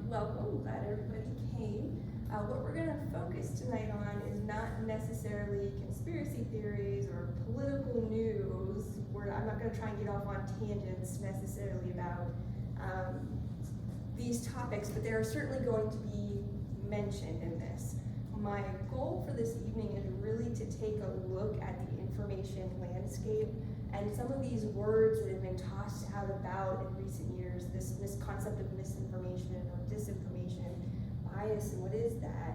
welcome, glad everybody came. What we're going to focus tonight on is not necessarily conspiracy theories or political news. I'm not going to try and get off on tangents necessarily about these topics, but they are certainly going to be mentioned in this. My goal for this evening is really to take a look at the information landscape and some of these words that have been tossed out about in recent years, this concept of misinformation or disinformation, bias, and what is that,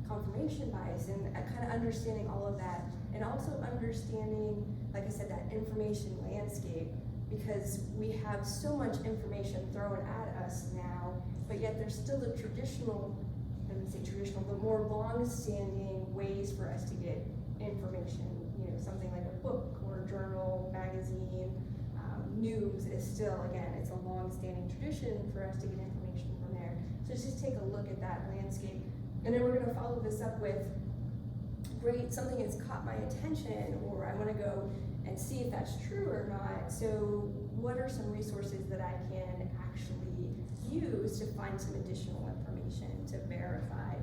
confirmation bias, and kind of understanding all of that, and also understanding, like I said, that information landscape, because we have so much information thrown at us now, but yet there's still the traditional, I wouldn't say traditional, but more long-standing ways for us to get information. You know, something like a book or a journal, magazine, news is still, again, it's a long-standing tradition for us to get information from there. So let's just take a look at that landscape. And then we're gonna follow this up with, great, something that's caught my attention, or I wanna go and see if that's true or not. So what are some resources that I can actually use to find some additional information to verify?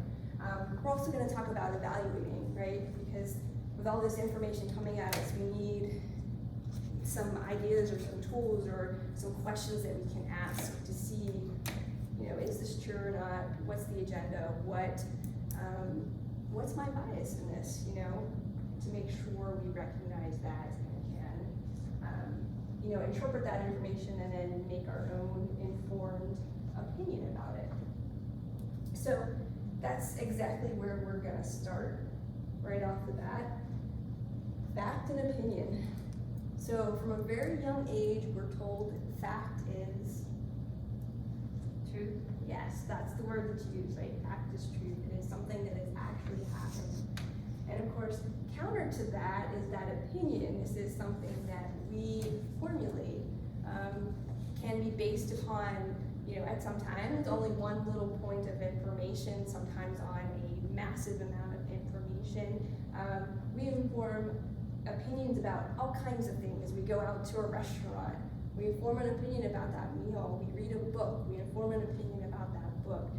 We're also gonna talk about evaluating, right? Because with all this information coming at us, we need some ideas or some tools or some questions that we can ask to see, you know, is this true or not? What's the agenda? What's my bias in this, you know, to make sure we recognize that and can, you know, interpret that information and then make our own informed opinion about it. So that's exactly where we're gonna start right off the bat. Fact and opinion. So from a very young age, we're told that fact is truth. Yes, that's the word that's used, right? Fact is truth. It is something that has actually happened. And of course, counter to that is that opinion. This is something that we formulate, can be based upon, you know, at some times only one little point of information, sometimes on a massive amount of information. We inform opinions about all kinds of things. We go out to a restaurant, we form an opinion about that meal. We read a book, we inform an opinion about that book.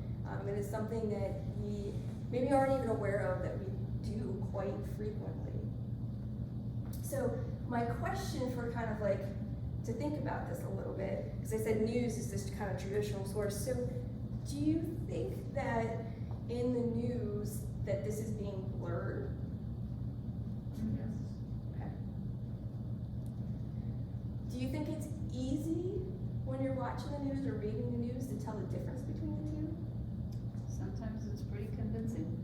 It is something that we maybe aren't even aware of that we do quite frequently. So my question for kind of like to think about this a little bit, because I said news is this kind of traditional source. So do you think that in the news that this is being blurred? Yes. Okay. Do you think it's easy when you're watching the news or reading the news to tell the difference between the two? Sometimes it's pretty convincing.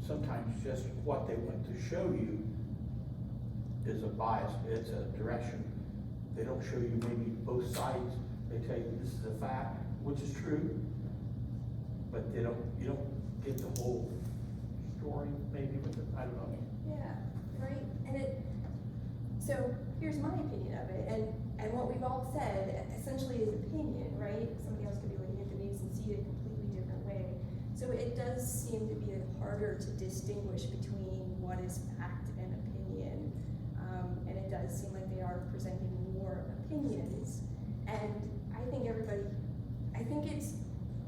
Sometimes just what they want to show you is a bias, it's a direction. They don't show you maybe both sides. They tell you this is a fact, which is true, but you don't get the whole story maybe with it, I don't know. Yeah, right. And so here's my opinion of it, and what we've all said essentially is opinion, right? Somebody else could be looking at the news and see it a completely different way. So it does seem to be harder to distinguish between what is fact and opinion, and it does seem like they are presenting more opinions. And I think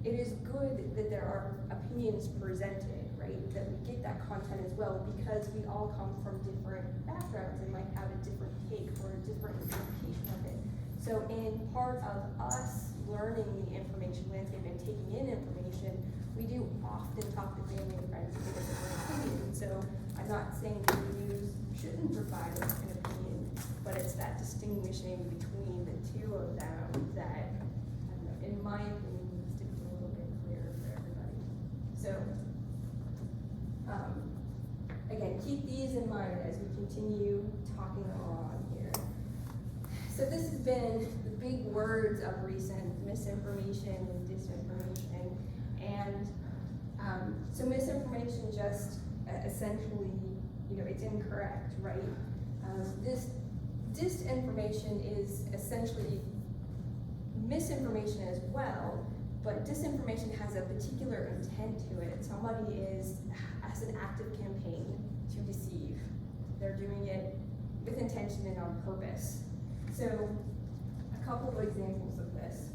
it is good that there are opinions presented, right? That we get that content as well, because we all come from different backgrounds and might have a different take or a different interpretation of it. So in part of us learning the information landscape and taking in information, we do often talk to family and friends and get a different opinion. So I'm not saying that the news shouldn't provide an opinion, but it's that distinguishing between the two of them that, I don't know, in my opinion, needs to be a little bit clearer for everybody. So, again, keep these in mind as we continue talking along here. So this has been the big words of recent: misinformation and disinformation. And so misinformation just essentially, you know, it's incorrect, right? This disinformation is essentially misinformation as well, but disinformation has a particular intent to it. Somebody has an active campaign to deceive. They're doing it with intention and on purpose. So a couple of examples of this.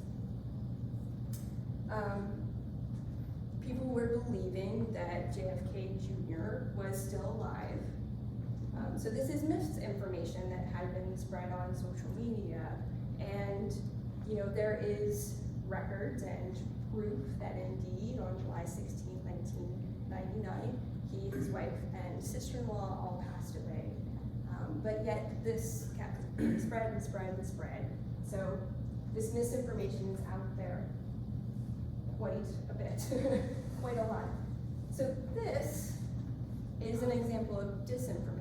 People were believing that JFK Jr. was still alive. So this is misinformation that had been spread on social media. And, you know, there is records and proof that indeed on July 16, 1999, he, his wife, and sister-in-law all passed away. But yet this kept spread and spread and spread. So this misinformation is out there quite a bit, quite a lot. So this is an example of disinformation.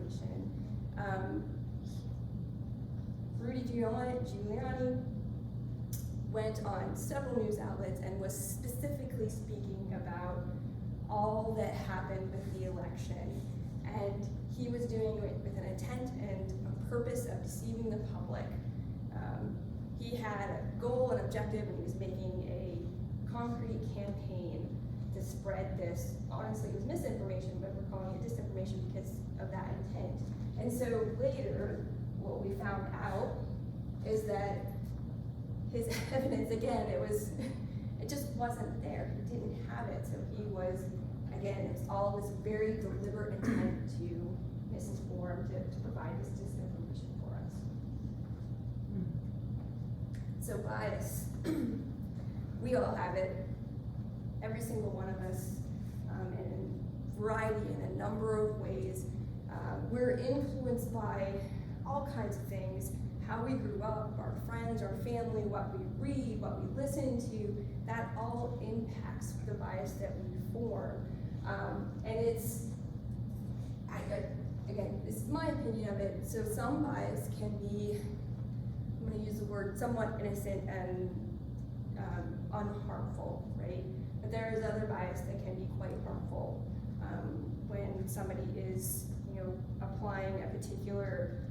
Rudy Giuliani went on several news outlets and was specifically speaking about all that happened with the election. And he was doing it with an intent and a purpose of deceiving the public. He had a goal and objective, and he was making a concrete campaign to spread this. Honestly, it was misinformation, but we're calling it disinformation because of that intent. And so later, what we found out is that his evidence, again, it just wasn't there. He didn't have it. So he was, again, it's all this very deliberate intent to misinform, to provide this disinformation for us. So bias, we all have it, every single one of us, in a variety, in a number of ways. We're influenced by all kinds of things, how we grew up, our friends, our family, what we read, what we listen to, that all impacts the bias that we form. And it's, again, this is my opinion of it, so some bias can be, I'm gonna use the word somewhat innocent and unharmful, right? But there is other bias that can be quite harmful when somebody is, you know, applying a particular,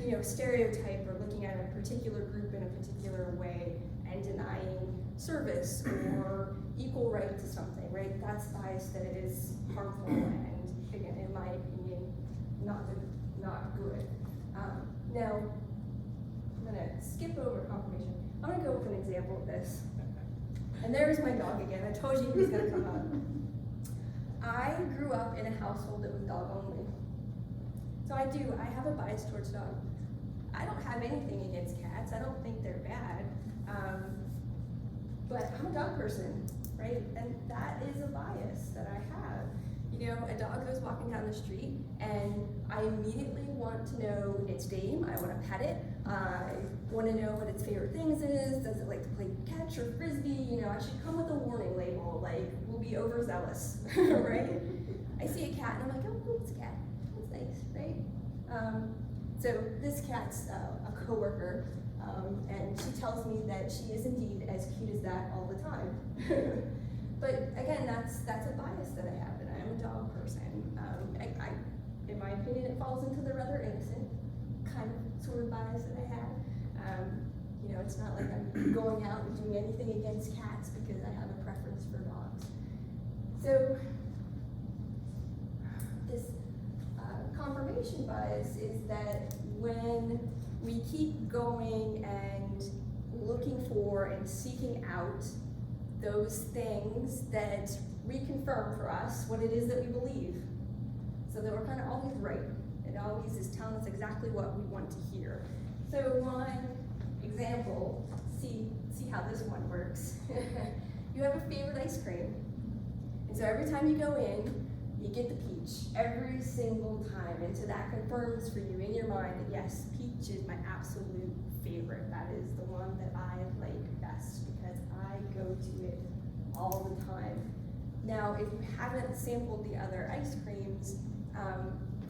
you know, stereotype or looking at a particular group in a particular way and denying service or equal right to something, right? That's bias that it is harmful and, again, in my opinion, not good. Now, I'm gonna skip over confirmation. I'm gonna go with an example of this. And there's my dog again. I told you he was gonna come up. I grew up in a household that was dog only. So I have a bias towards dogs. I don't have anything against cats. I don't think they're bad. But I'm a dog person, right? And that is a bias that I have. You know, a dog goes walking down the street and I immediately want to know its name. I want to pet it. I want to know what its favorite things is. Does it like to play catch or frisbee? You know, I should come with a warning label, like, we'll be overzealous, right? I see a cat and I'm like, oh, it's a cat. That's nice, right? So this cat's a coworker, and she tells me that she is indeed as cute as that all the time. But again, that's a bias that I have, and I am a dog person. In my opinion, it falls into the rather innocent kind of sort of bias that I have. You know, it's not like I'm going out and doing anything against cats because I have a preference for dogs. So this confirmation bias is that when we keep going and looking for and seeking out those things that reconfirm for us what it is that we believe, so that we're kind of always right. It always is telling us exactly what we want to hear. So one example, see how this one works. You have a favorite ice cream, and so every time you go in, you get the peach every single time, and so that confirms for you in your mind that yes, peach is my absolute favorite. That is the one that I like best because I go to it all the time. Now, if you haven't sampled the other ice creams,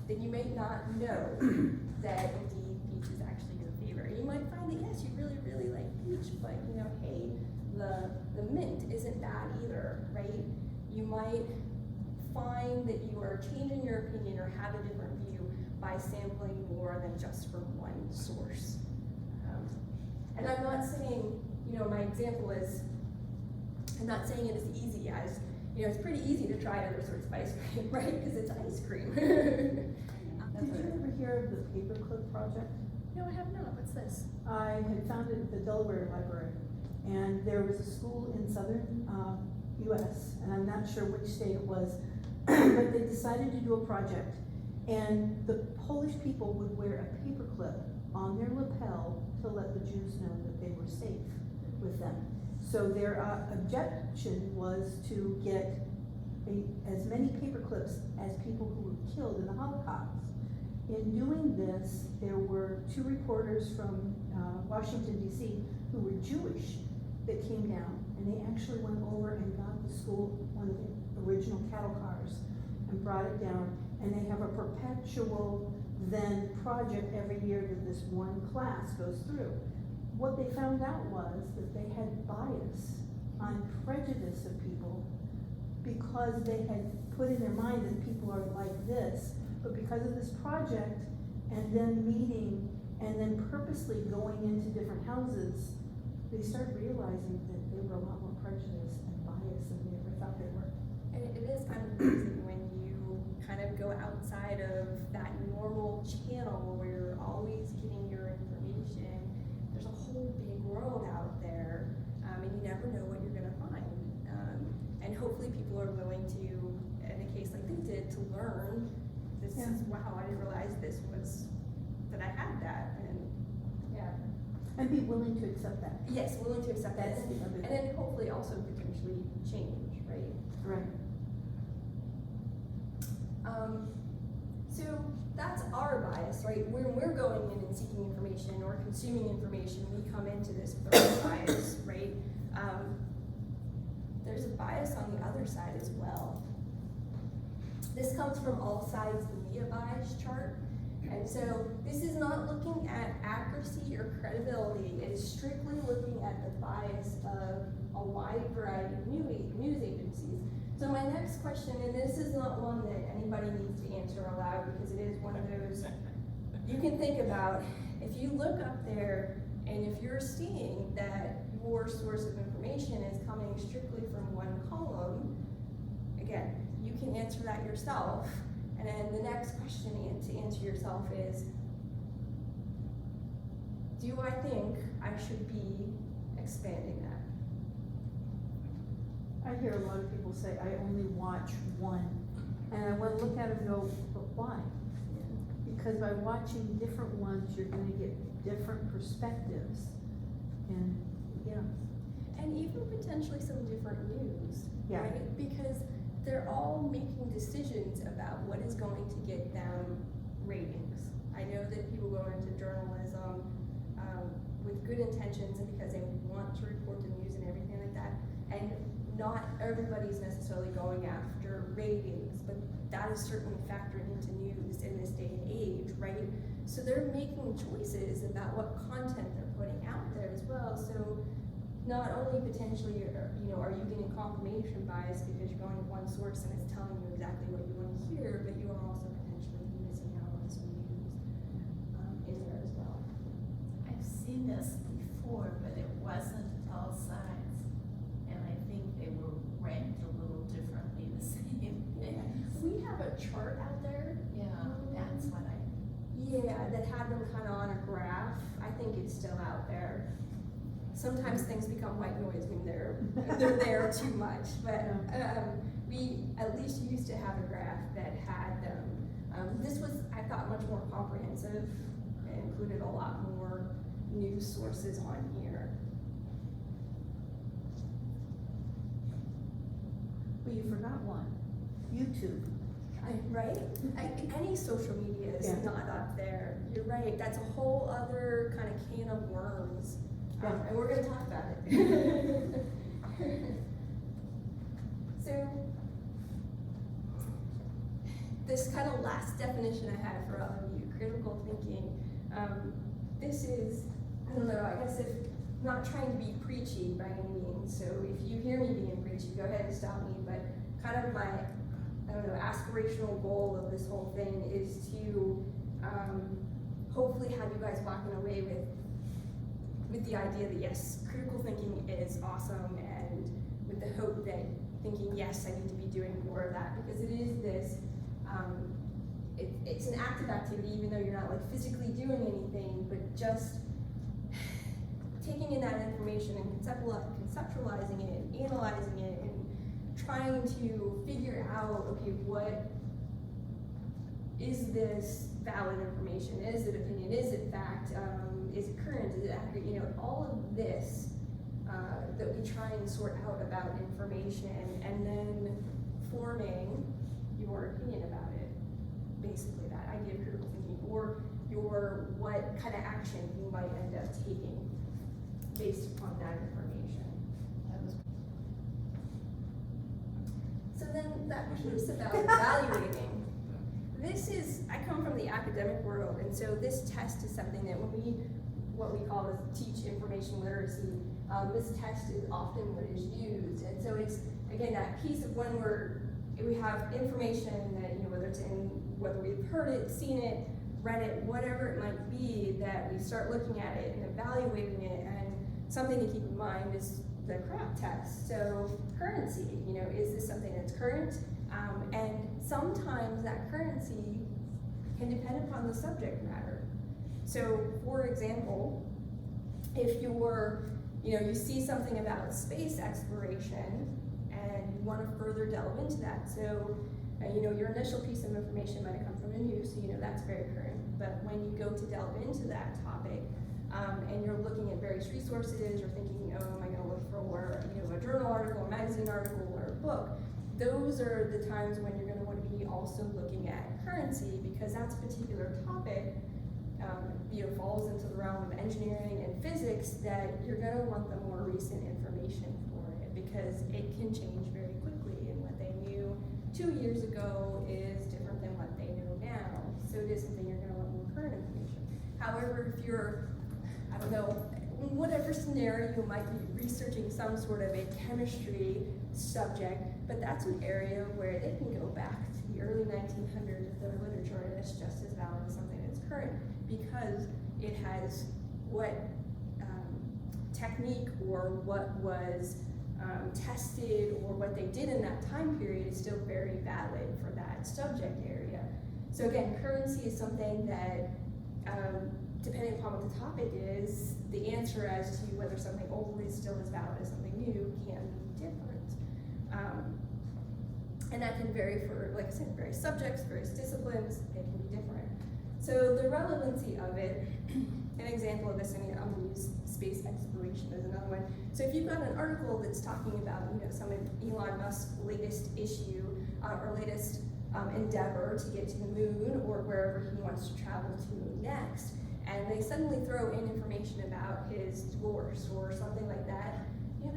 then you may not know that indeed peach is actually your favorite. You might find that yes, you really, really like peach, but you know, hey, the mint isn't bad either, right? You might find that you are changing your opinion or have a different view by sampling more than just from one source. And I'm not saying, you know, my example is, I'm not saying it as easy as, you know, it's pretty easy to try other sorts of ice cream, right? Because it's ice cream. Did you ever hear of the Paperclip project? No, I have not. What's this? I had found it at the Delaware Library. And there was a school in southern, US, and I'm not sure which state it was, but they decided to do a project. And the Polish people would wear a paperclip on their lapel to let the Jews know that they were safe with them. So their objection was to get as many paperclips as people who were killed in the Holocaust. In doing this, there were 2 reporters from Washington, D.C. who were Jewish that came down, and they actually went over and got the school one of the original cattle cars and brought it down. And they have a perpetual then project every year that this one class goes through. What they found out was that they had bias on prejudice of people because they had put in their mind that people are like this, but because of this project and then meeting and then purposely going into different houses, they started realizing that they were a lot more prejudiced and biased than they ever thought they were. And it is kind of amazing when you kind of go outside of that normal channel where you're always getting your information. There's a whole big world out there, and you never know what you're gonna find. And hopefully people are willing to, in a case like they did, to learn. This is, wow, I didn't realize this was, that I had that, and yeah. And be willing to accept that. Yes, willing to accept that, That's and, the other and then hopefully also potentially change, right? Right. So that's our bias, right? When we're going in and seeking information or consuming information, we come into this with our bias, right? There's a bias on the other side as well. This comes from All Sides, the media bias chart. And so this is not looking at accuracy or credibility. It is strictly looking at the bias of a wide variety of news agencies. So my next question, and this is not one that anybody needs to answer aloud because it is one of those you can think about. If you look up there and if you're seeing that your source of information is coming strictly from one column, again, you can answer that yourself. And then the next question to answer yourself is, do I think I should be expanding that? I hear a lot of people say, I only watch one. And I want to look at it and go, but why? Because by watching different ones, you're going to get different perspectives. And, yeah. And even potentially some different news, Yeah. right? Because they're all making decisions about what is going to get them ratings. I know that people go into journalism with good intentions and because they want to report the news and everything like that. And not everybody's necessarily going after ratings, but that is certainly factoring into news in this day and age, right? So they're making choices about what content they're putting out there as well. So not only potentially, are you getting confirmation bias because you're going to one source and it's telling you exactly what you want to hear, but you are also potentially missing out on some news in there as well. I've seen this before, but it wasn't All Sides, and I think they were ranked a little differently, the same thing. We have a chart out there. Yeah, that's what I. Yeah, that had them kind of on a graph. I think it's still out there. Sometimes things become white noise when they're there too much, but we at least used to have a graph that had them. This was, I thought, much more comprehensive. It included a lot more news sources on here. But you forgot one, YouTube. Right? Any social media is Yeah. not up there. You're right. That's a whole other kind of can of worms. Yeah. And we're going to talk about it. So, this kind of last definition I had for all of you, critical thinking, this is, I don't know, I guess if not trying to be preachy by any means, so if you hear me being preachy, go ahead and stop me, but kind of my, I don't know, aspirational goal of this whole thing is to hopefully have you guys walking away with the idea that yes, critical thinking is awesome, and with the hope that thinking, yes, I need to be doing more of that, because it is this, it's an active activity, even though you're not like physically doing anything, but just taking in that information and conceptualizing it, and analyzing it, and trying to figure out, okay, what is this valid information? Is it opinion? Is it fact? Is it current? Is it accurate? You know, all of this that we try and sort out about information, and then forming your opinion about it. Basically, that idea of critical thinking, or your what kind of action you might end up taking based upon that information. That was So then that piece about evaluating. This is, I come from the academic world, and so this test is something that what we call is teach information literacy. This test is often what is used, and so it's, again, that piece of when we have information that, you know, whether we've heard it, seen it, read it, whatever it might be, that we start looking at it and evaluating it, and something to keep in mind is the CRAP test. So currency, you know, is this something that's current? And sometimes that currency can depend upon the subject matter. So, for example, if you see something about space exploration and you want to further delve into that. So, your initial piece of information might have come from the news, so that's very current. But when you go to delve into that topic, and you're looking at various resources or thinking, oh, am I going to look for a journal article, a magazine article, or a book? Those are the times when you're going to want to be also looking at currency, because that's a particular topic falls into the realm of engineering and physics, that you're going to want the more recent information for it, because it can change very quickly, and what they knew 2 years ago is different than what they know now. So it is something you're going to want more current information. However, if you're, I don't know, in whatever scenario, you might be researching some sort of a chemistry subject, but that's an area where they can go back to the early 1900s with their literature, and it's just as valid as something that's current, because it has what technique or what was tested or what they did in that time period is still very valid for that subject area. So again, currency is something that, depending upon what the topic is, the answer as to whether something old is still as valid as something new can be different. And that can vary for, like I said, various subjects, various disciplines, it can be different. So the relevancy of it, an example of this, I'm going to use space exploration as another one. So if you've got an article that's talking about, some of Elon Musk's latest issue or latest endeavor to get to the moon or wherever he wants to travel to next, and they suddenly throw in information about his divorce or something like that,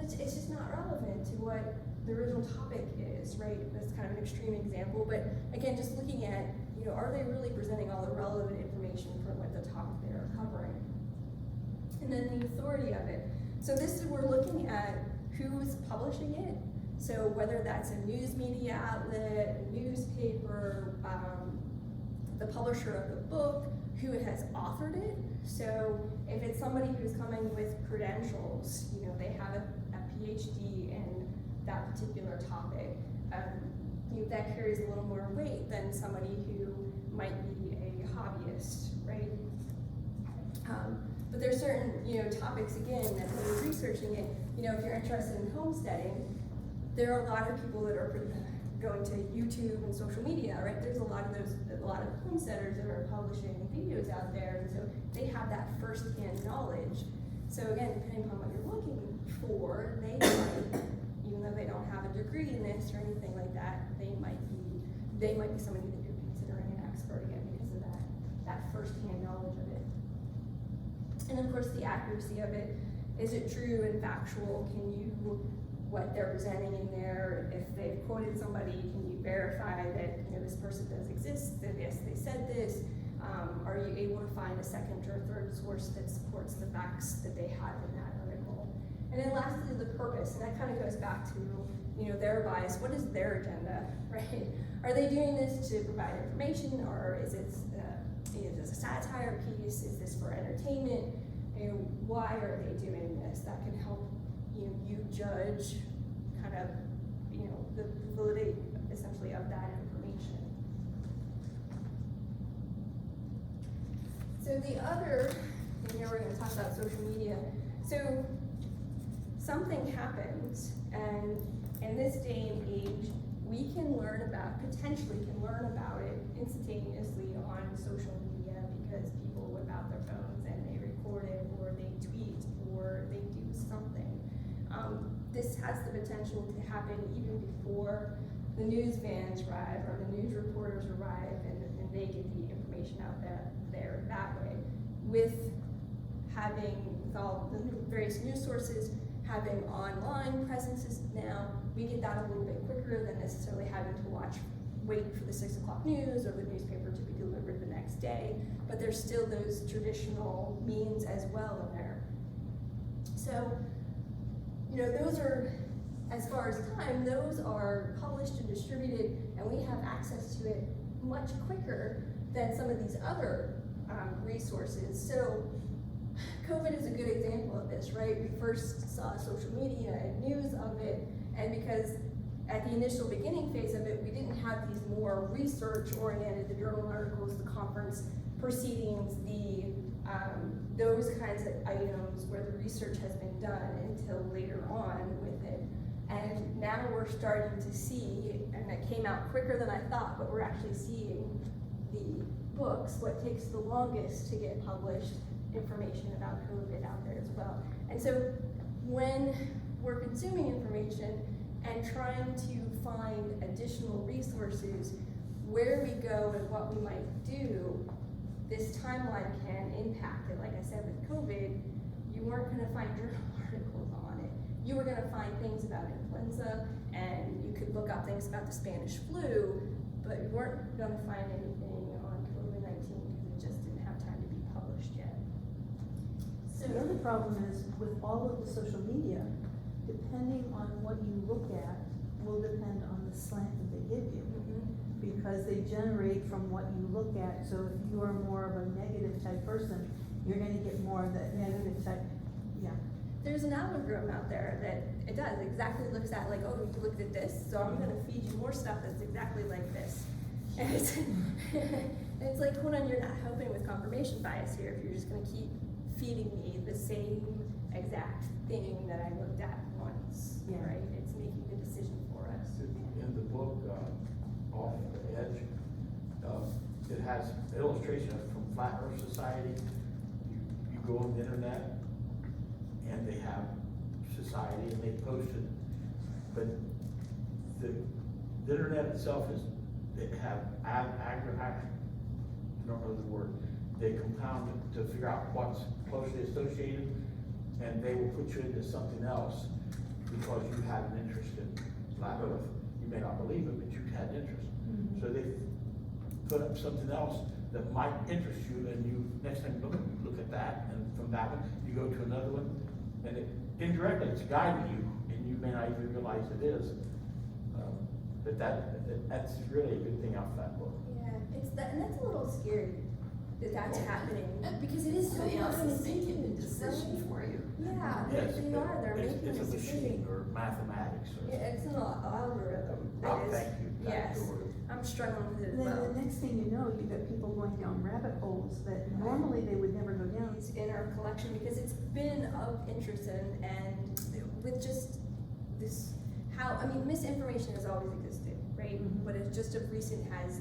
it's just not relevant to what the original topic is, right? That's kind of an extreme example, but again, just looking at, are they really presenting all the relevant information for what the topic they're covering? And then the authority of it. So we're looking at who's publishing it. So whether that's a news media outlet, a newspaper, the publisher of the book, who has authored it. So if it's somebody who's coming with credentials, they have a PhD in that particular topic, that carries a little more weight than somebody who might be a hobbyist, right? But there's certain, topics, again, that when you're researching it, if you're interested in homesteading, there are a lot of people that are going to YouTube and social media, right? There's a lot of homesteaders that are publishing videos out there, and so they have that first-hand knowledge. So again, depending upon what you're looking for, they might, even though they don't have a degree in this or anything like that, they might be somebody that you're considering an expert, again, because of that first-hand knowledge of it. And of course, the accuracy of it. Is it true and factual? What they're presenting in there, if they've quoted somebody, can you verify that this person does exist, that yes, they said this? Are you able to find a second or third source that supports the facts that they have in that article? And then lastly, the purpose, and that kind of goes back to their bias. What is their agenda, right? Are they doing this to provide information, or is it a satire piece? Is this for entertainment? Why are they doing this? That can help you judge kind of the validity essentially of that information. So the other, and here we're going to talk about social media. So something happens, and in this day and age, we can potentially learn about it instantaneously on social media because people whip out their phones and they record it, or they tweet, or they do something. This has the potential to happen even before the news vans arrive or the news reporters arrive, and they get the information out there that way. With all the various news sources having online presences now, we get that a little bit quicker than necessarily having to wait for the 6 o'clock news or the newspaper to be delivered the next day. But there's still those traditional means as well in there. So, those are, as far as time, those are published and distributed, and we have access to it much quicker than some of these other resources. So COVID is a good example of this, right? We first saw social media and news of it, and because at the initial beginning phase of it, we didn't have these more research-oriented, the journal articles, the conference proceedings, those kinds of items where the research has been done until later on with it. And now we're starting to see, and it came out quicker than I thought, but we're actually seeing the books, what takes the longest to get published, information about COVID out there as well. And so when we're consuming information and trying to find additional resources, where we go and what we might do, this timeline can impact it. Like I said, with COVID, you weren't gonna find journal articles on it. You were gonna find things about influenza, and you could look up things about the Spanish flu, but you weren't gonna find anything on COVID-19 because it just didn't have time to be published yet. So the other problem is with all of the social media, depending on what you look at, will depend on the slant that they give you. Because they generate from what you look at. So if you are more of a negative type person, you're gonna get more of that negative type, yeah. There's an algorithm out there that it does exactly looks at like, oh, you looked at this, so I'm gonna feed you more stuff that's exactly like this. And it's like, hold on, you're not helping with confirmation bias here if you're just gonna keep feeding me the same exact thing that I looked at once, Yeah. right? It's making the decision for us. In the book, Off the Edge, it has illustrations from Flat Earth Society. You go on the internet, and they have society, and they post it. But the internet itself they have I don't know the word. They compound it to figure out what's closely associated, and they will put you into something else because you had an interest in Flat Earth. You may not believe it, but you had an interest. So they put up something else that might interest you, and you, next time you look at that, and from that one, you go to another one, and indirectly, it's guiding you, and you may not even realize it is. But that's really a good thing out of that book. Yeah, and that's a little scary that that's happening, because it is so Somebody else is making the minute, decision right? for you. Yeah, Yes, they are, they're it's making a this machine decision. or mathematics or. Yeah, it's an algorithm that Oh, is, thank you. Thank yes, you. I'm struggling with it as And then well. the next thing you know, you've got people going down rabbit holes that normally they would never go down. It's in our collection because it's been of interest and with just this, misinformation has always existed, right? Mhm. But it's just of recent has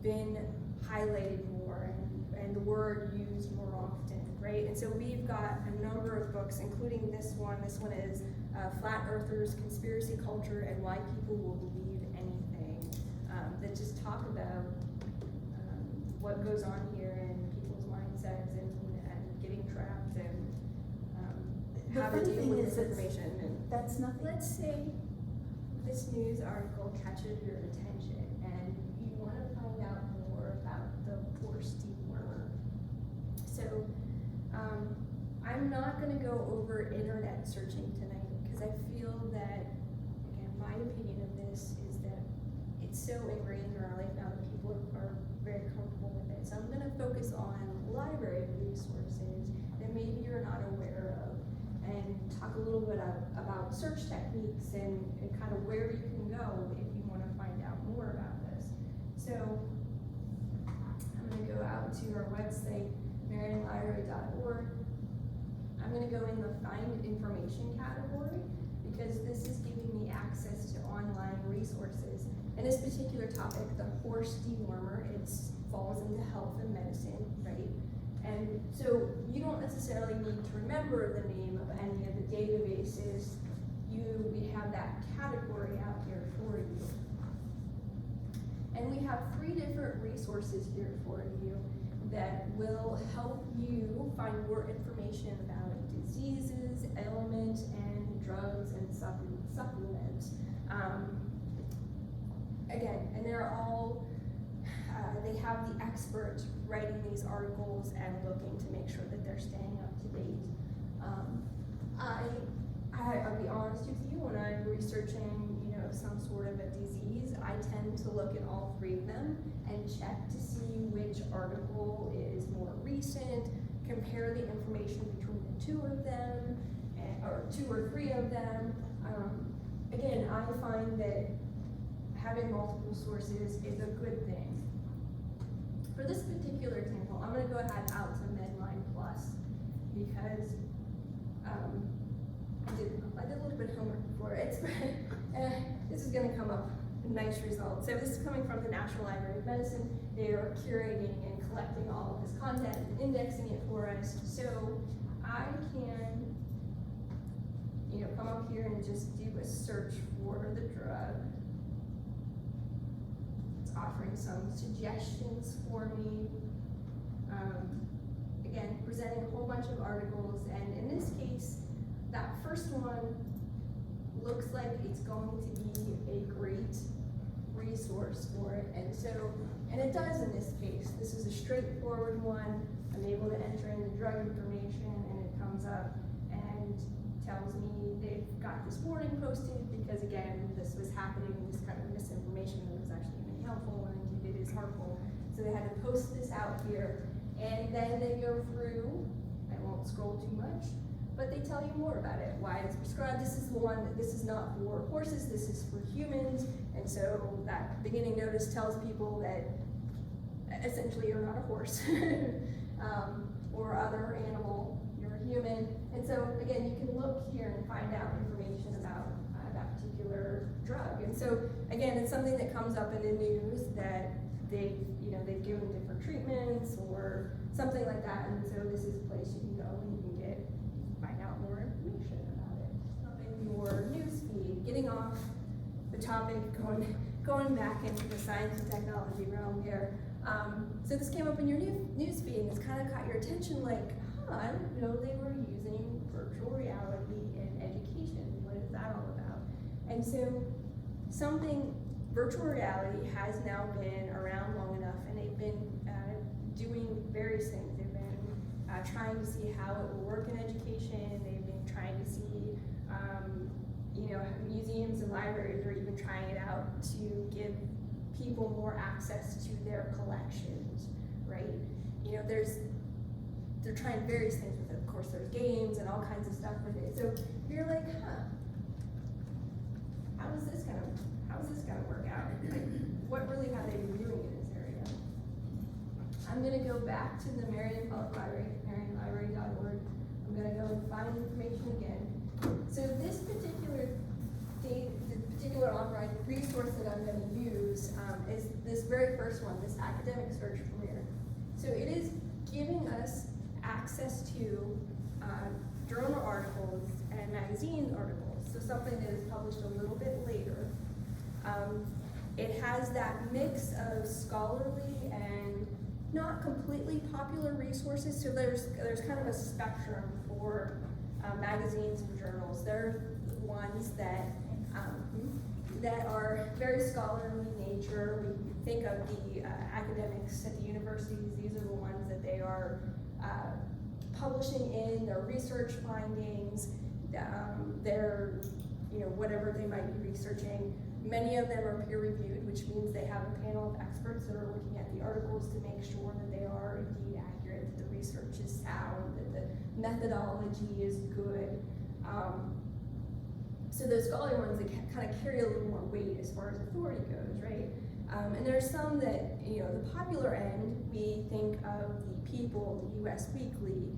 been highlighted more and the word used more often, right? And so we've got a number of books, including this one. This one is Flat Earthers, Conspiracy Culture, and Why People Will Believe Anything, that just talk about what goes on here in people's mindsets and getting trapped and The how to funny deal thing with is misinformation. And That's nothing. let's say this news article catches your attention and you want to find out more about the poor Steve Werner. So I'm not going to go over internet searching tonight because I feel that, again, my opinion of this is that it's so ingrained in our life now that people are very comfortable with it. So I'm going to focus on library resources that maybe you're not aware of, and talk a little bit about search techniques and kind of where you can go if you want to find out more about this. So I'm going to go out to our website, marionlibrary.org. I'm gonna go in the find information category, because this is giving me access to online resources. And this particular topic, the horse dewormer, it falls into health and medicine, right? And so you don't necessarily need to remember the name of any of the databases. We have that category out here for you. And we have 3 different resources here for you that will help you find more information about diseases, ailments, and drugs and supplements. Again, and they're all, they have the experts writing these articles and looking to make sure that they're staying up to date. I'll be honest with you, when I'm researching, some sort of a disease, I tend to look at all 3 of them and check to see which article is more recent, compare the information between the 2 of them, or 2 or 3 of them. Again, I find that having multiple sources is a good thing. For this particular example, I'm gonna go ahead out to Medline Plus, because I did a little bit of homework for it. This is gonna come up a nice result. So this is coming from the National Library of Medicine. They are curating and collecting all of this content and indexing it for us. So I can, come up here and just do a search for the drug. It's offering some suggestions for me. Again, presenting a whole bunch of articles, and in this case, that first one looks like it's going to be a great resource for it, and it does in this case. This is a straightforward one. I'm able to enter in the drug information, and it comes up and tells me they've got this warning posted, because again, this was happening, this kind of misinformation that was actually really helpful, and indeed it is harmful. So they had to post this out here, and then they go through, I won't scroll too much, but they tell you more about it, why it's prescribed. This is the one that this is not for horses, this is for humans. And so that beginning notice tells people that essentially you're not a horse or other animal, you're a human. And so again, you can look here and find out information about that particular drug. And so again, it's something that comes up in the news that they've given different treatments or something like that. And so this is a place you can go and you can find out more information about it. In your news feed, getting off the topic, going back into the science and technology realm here. So this came up in your news feed, and it's kind of caught your attention, like, I didn't know they were using virtual reality in education. What is that all about? And so virtual reality has now been around long enough, and they've been doing various things. They've been trying to see how it will work in education. They've been trying to see, museums and libraries are even trying it out to give people more access to their collections, right? They're trying various things with it. Of course, there's games and all kinds of stuff with it. So you're like, how is this gonna work out? Like, what really have they been doing in this area? I'm gonna go back to the Marion Public Library, marionlibrary.org. I'm gonna go and find information again. So this particular online resource that I'm gonna use is this very first one, this academic search premiere. So it is giving us access to journal articles and magazine articles, so something that is published a little bit later. It has that mix of scholarly and not completely popular resources, so there's kind of a spectrum for magazines and journals. There are ones that are very scholarly in nature. We think of the academics at the universities. These are the ones that they are publishing in their research findings, their whatever they might be researching. Many of them are peer-reviewed, which means they have a panel of experts that are looking at the articles to make sure that they are indeed accurate, that the research is sound, that the methodology is good. So those scholarly ones that kind of carry a little more weight as far as authority goes, right? And there's some that, the popular end, we think of the People, the US Weekly.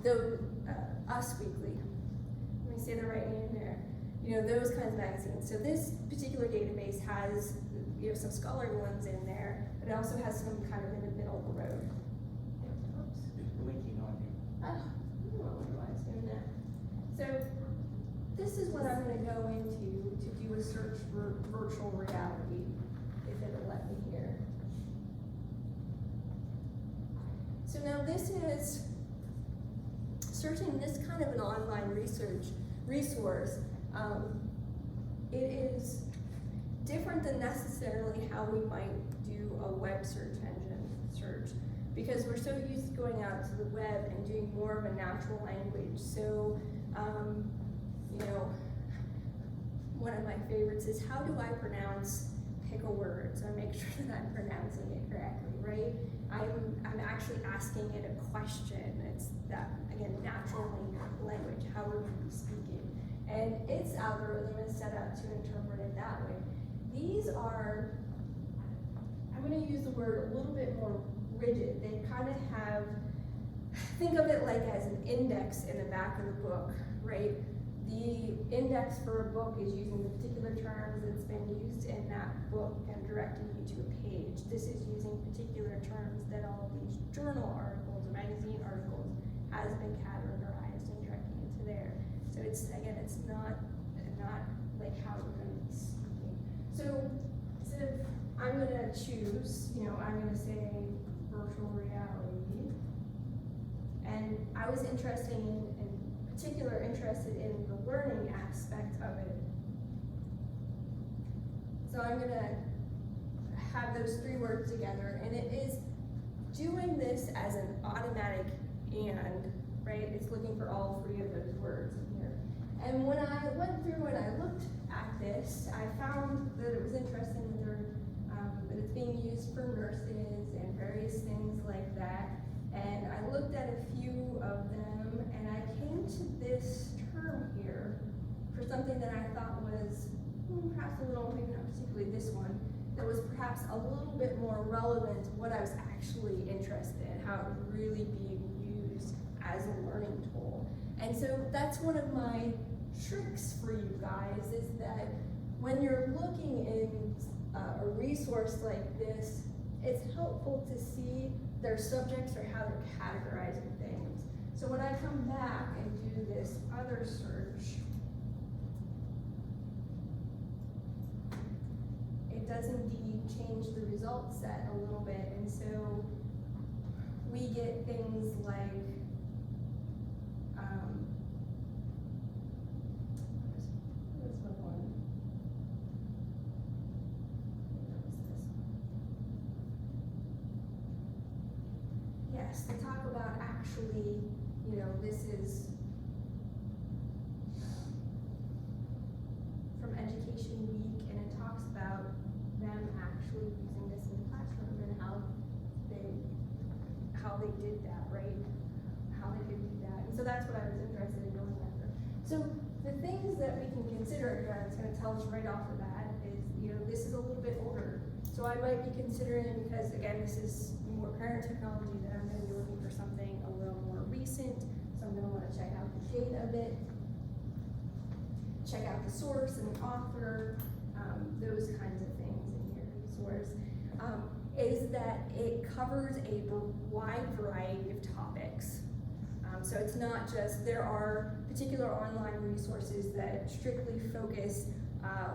the Us Weekly. Let me say the right name there. You know, those kinds of magazines. So this particular database has, you know, some scholarly ones in there, but it also has some kind of in the middle of the road. Oops. It's blinking on you. Oh, I don't know why it's doing that. So this is what I'm gonna go into to do a search for virtual reality, if it'll let me here. So now this is searching this kind of an online resource. It is different than necessarily how we might do a web search engine search, because we're so used to going out to the web and doing more of a natural language. So, you know, one of my favorites is, how do I pick a word, so I make sure that I'm pronouncing it correctly, right? I'm actually asking it a question. It's that, again, natural language, how are we speaking? And its algorithm is set up to interpret it that way. These are, I'm gonna use the word a little bit more rigid. They kind of have, think of it like as an index in the back of the book, right? The index for a book is using the particular terms that's been used in that book and directing you to a page. This is using particular terms that all of these journal articles or magazine articles has been categorized and directing it to there. So it's, again, it's not like how we're going to be speaking. So instead of, I'm going to choose, you know, I'm going to say virtual reality. And I was interested in the learning aspect of it. So I'm gonna have those three words together, and it is doing this as an automatic and, right? It's looking for all three of those words in here. And when I went through and I looked at this, I found that it was interesting that it's being used for nurses and various things like that. And I looked at a few of them, and I came to this term here for something that I thought was perhaps a little, maybe not particularly this one, that was perhaps a little bit more relevant to what I was actually interested in, how it was really being used as a learning tool. And so that's one of my tricks for you guys, is that when you're looking in a resource like this, it's helpful to see their subjects or how they're categorizing things. So when I come back and do this other search, it does indeed change the result set a little bit. And so we get things like, what is the one? Yes, they talk about actually, you know, this is from Education Week, and it talks about them actually using this in the classroom and how they did that, right? How they did do that. And so that's what I was interested in going after. So the things that we can consider, again, it's going to tell us right off the bat, is, you know, this is a little bit older. So I might be considering, because again, this is more current technology, that I'm going to be looking for something a little more recent. So I'm going to want to check out the date of it, check out the source and the author, those kinds of things in here. Resource is that it covers a wide variety of topics. So it's not just, there are particular online resources that strictly focus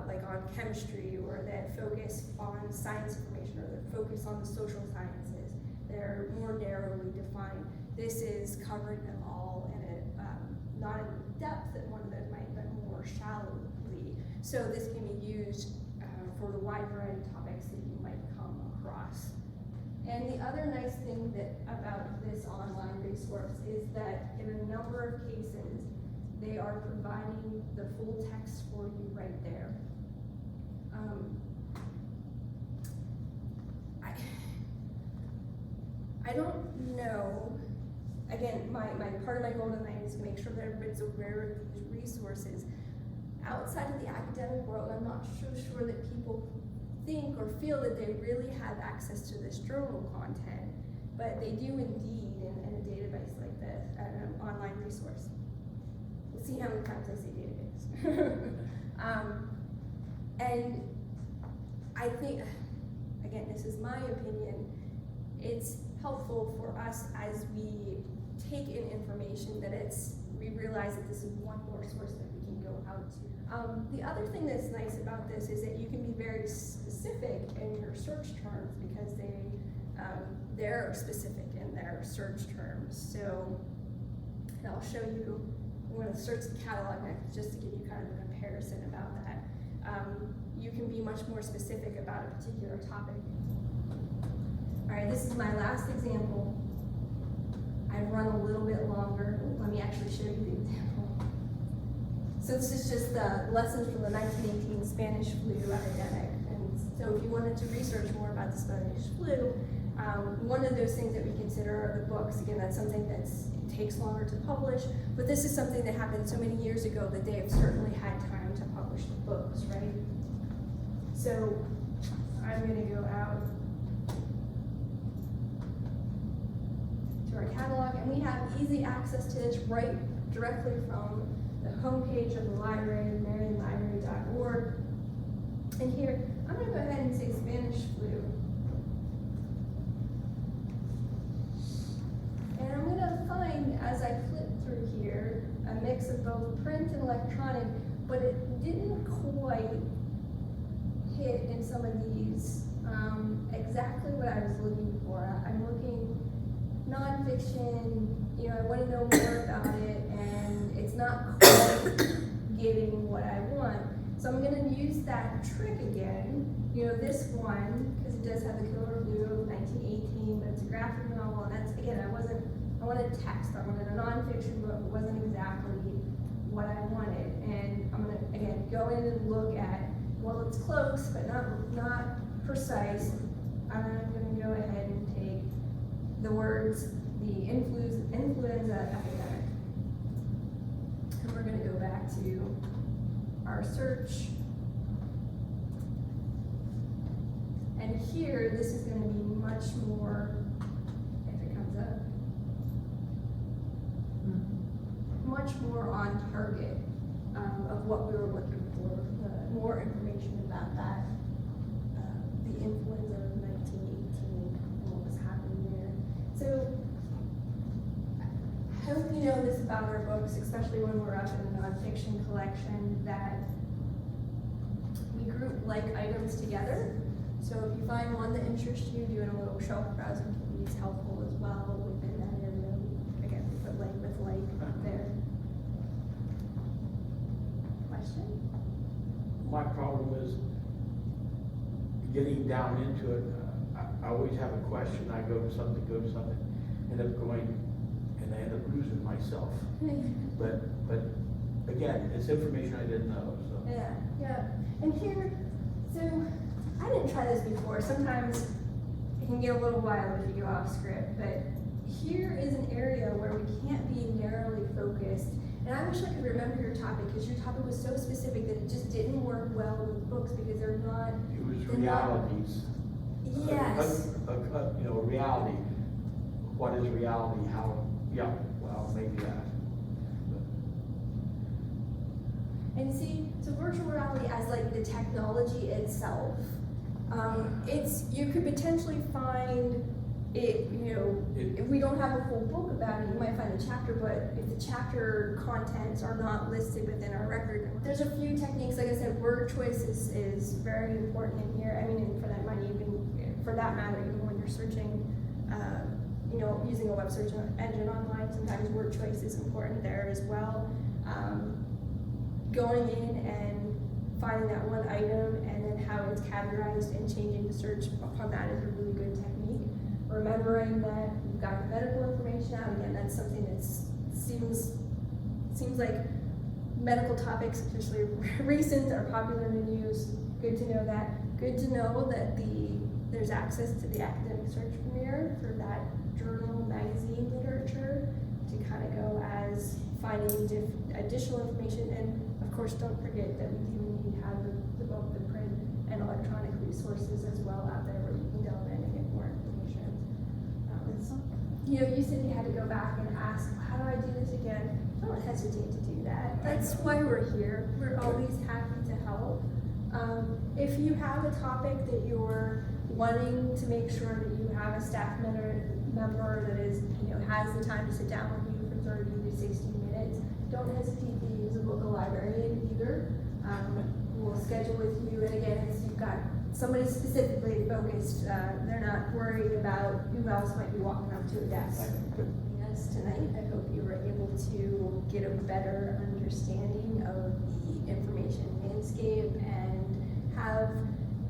like on chemistry, or that focus on science information, or that focus on the social sciences. They're more narrowly defined. This is covering them all in a, not in the depth that one of them might, but more shallowly. So this can be used for the wide variety of topics that you might come across. And the other nice thing about this online resource is that in a number of cases, they are providing the full text for you right there. I don't know, again, my part of my goal tonight is to make sure that everybody's aware of these resources. Outside of the academic world, I'm not so sure that people think or feel that they really have access to this journal content. but they do indeed in a database like this, an online resource. We'll see how many times I say database. And I think, again, this is my opinion, it's helpful for us as we take in information that we realize that this is one more source that we can go out to. The other thing that's nice about this is that you can be very specific in your search terms because they're specific in their search terms. So I'll show you, I'm going to search the catalog next just to give you kind of a comparison about that. You can be much more specific about a particular topic. All right, this is my last example. I've run a little bit longer. Let me actually show you the example. So this is just the lessons from the 1918 Spanish flu epidemic. And so if you wanted to research more about the Spanish flu, one of those things that we consider are the books. Again, that's something it takes longer to publish, but this is something that happened so many years ago that they have certainly had time to publish the books, right? So I'm gonna go out to our catalog, and we have easy access to this right directly from the homepage of the library, marionlibrary.org. And here, I'm gonna go ahead and say Spanish flu. And I'm gonna find, as I flip through here, a mix of both print and electronic, but it didn't quite hit in some of these exactly what I was looking for. I'm looking nonfiction, I want to know more about it, and it's not quite getting what I want. So I'm going to use that trick again. This one, because it does have the killer flu of 1918, but it's a graphic novel, and that's, again, I wanted text, I wanted a nonfiction book, it wasn't exactly what I wanted. And I'm going to, again, go in and look at, well, it's close, but not precise. I'm going to go ahead and take the words, the influenza epidemic. And we're going to go back to our search. And here, this is going to be much more, if it comes up, much more on target of what we were looking for. More information about that, the influenza of 1918 and what was happening there. So, I hope you know this about our books, especially when we're up in the nonfiction collection, that we group like items together. So if you find one that interests you, doing a little shelf browsing can be helpful as well within that area. Again, we put like with like there. Question? My problem is getting down into it. I always have a question. I go to something, end up going, and I end up losing myself. But again, it's information I didn't know. So Yeah. And here, so I didn't try this before. Sometimes it can get a little wild if you go off script, but here is an area where we can't be narrowly focused. And I wish I could remember your topic, because your topic was so specific that it just didn't work well with books because they're not. it was realities. Yes. Reality. What is reality? How? Yeah. Well, maybe that. And see, so virtual reality as like the technology itself, you could potentially find it, if we don't have a full book about it, you might find a chapter, but if the chapter contents are not listed within our record, there's a few techniques. Like I said, word choice is very important in here. I mean, and for that matter, even when you're searching, using a web search engine online, sometimes word choice is important there as well. Going in and finding that one item and then how it's categorized and changing the search upon that is a really good technique. Remembering that you've got the medical information out, again, that's something that seems like medical topics, especially recent, are popular in the news. Good to know that. Good to know that there's access to the academic search mirror for that journal, magazine literature to kind of go as finding additional information. And of course, don't forget that we do need to have both the print and electronic resources as well out there where you can delve in and get more information. And some you know, you said you had to go back and ask, how do I do this again? Don't hesitate to do that. That's why we're here. We're always happy to help. If you have a topic that you're wanting to make sure that you have a staff member that is, you know, has the time to sit down with you for 30 to 60 minutes, don't hesitate to use a local librarian either. We'll schedule with you, and again, if you've got somebody specifically focused, they're not worried about who else might be walking up to a desk. Yes, tonight, I hope you were able to get a better understanding of the information landscape and have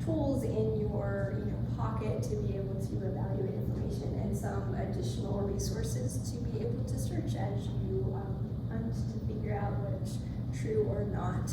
tools in your, you know, pocket to be able to evaluate information and some additional resources to be able to search as you hunt to figure out what's true or not.